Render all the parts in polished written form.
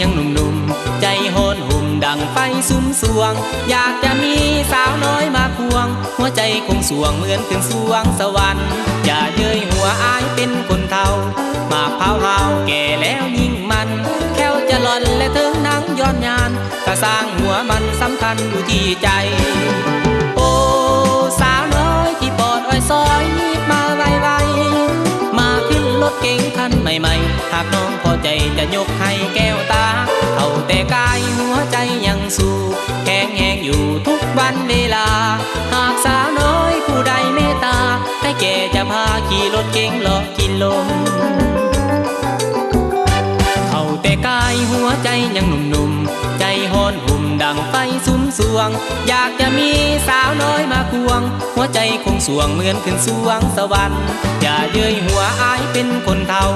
ยังหนุ่มๆใจโหนหุ่มดังไฟสุมสวงอยากจะมีสาวน้อยมาควงหัวใจคงสวงเหมือนถึงสวงสวรรค์อย่าเย้ยหัวอายเป็นคนเฒ่าหมากเผาเฮาแก่แล้วยิ่งมันแค่วจะหล่อนและถึงหนังย้อนยานก็สร้างหัวมันสำคัญอยู่ที่ใจโอ้สาวน้อยที่ปอดอ้อยซอยนีบมาไวๆมาขึ้นรถเก๋งคันใหม่ๆหากน้องพอใจจะยกให้แก้วตาเท่าแต่กายหัวใจยังสู้แข็งแรงอยู่ทุกวันเวลาหากสาวน้อยผู้ใดเมตตาให้แกจะพาขี่รถเก๋งเลาะกินลมเท่าแต่กายหัวใจยังหนุ่มๆใจโหนหุ่มดังไฟสุมสวงอยากจะมีสาวน้อยมาควงหัวใจคงสวงเหมือนขึ้นสวงสวรรค์อย่าเย้ยหัวอายเป็นคนเฒ่า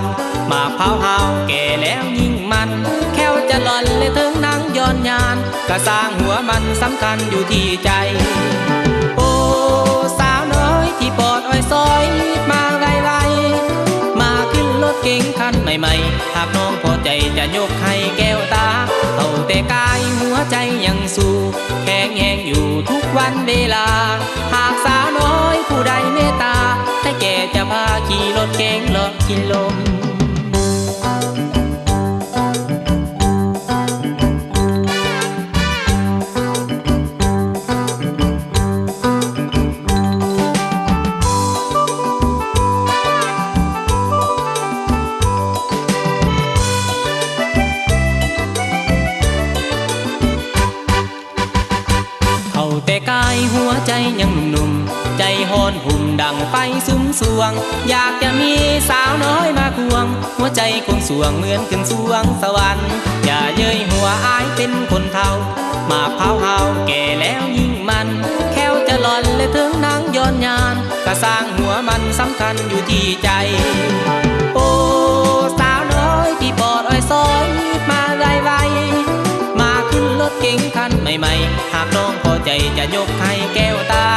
หมากเผาเฮาแก่แล้วยิ่งมันแค่วจะหล่อนและถึงหนังย้อนยานก็สร้างหัวมันสำคัญอยู่ที่ใจโอ้สาวน้อยที่ปอดอ้อยซอยมาไวๆมาขึ้นรถเก๋งคันใหม่ๆหากน้องพอใจจะยกให้แก้วตาเท่าแต่กายหัวใจยังสู้แข็งแรงอยู่ทุกวันเวลาหากสาวน้อยผู้ใดเมตตาให้แกจะพาขี่รถเก๋งเลาะกินลมแต่กายหัวใจยังหนุ่มๆใจโหนหุ่มดังไฟสุมสวงอยากจะมีสาวน้อยมาควงหัวใจคงสวงเหมือนขึ้นสวงสวรรค์อย่าเย้ยหัวอายเป็นคนเฒ่าหมากเผาเฮาแก่แล้วยิ่งมันแค่วจะหล่อนและถึงหนังย้อนยานก็สร้างหัวมันสำคัญอยู่ที่ใจโอ้สาวน้อยที่ปอดอ้อยซอยมาไวๆมาขึ้นรถเก๋งคันใหม่ๆหากน้องพอใจจะยกให้แก้วตา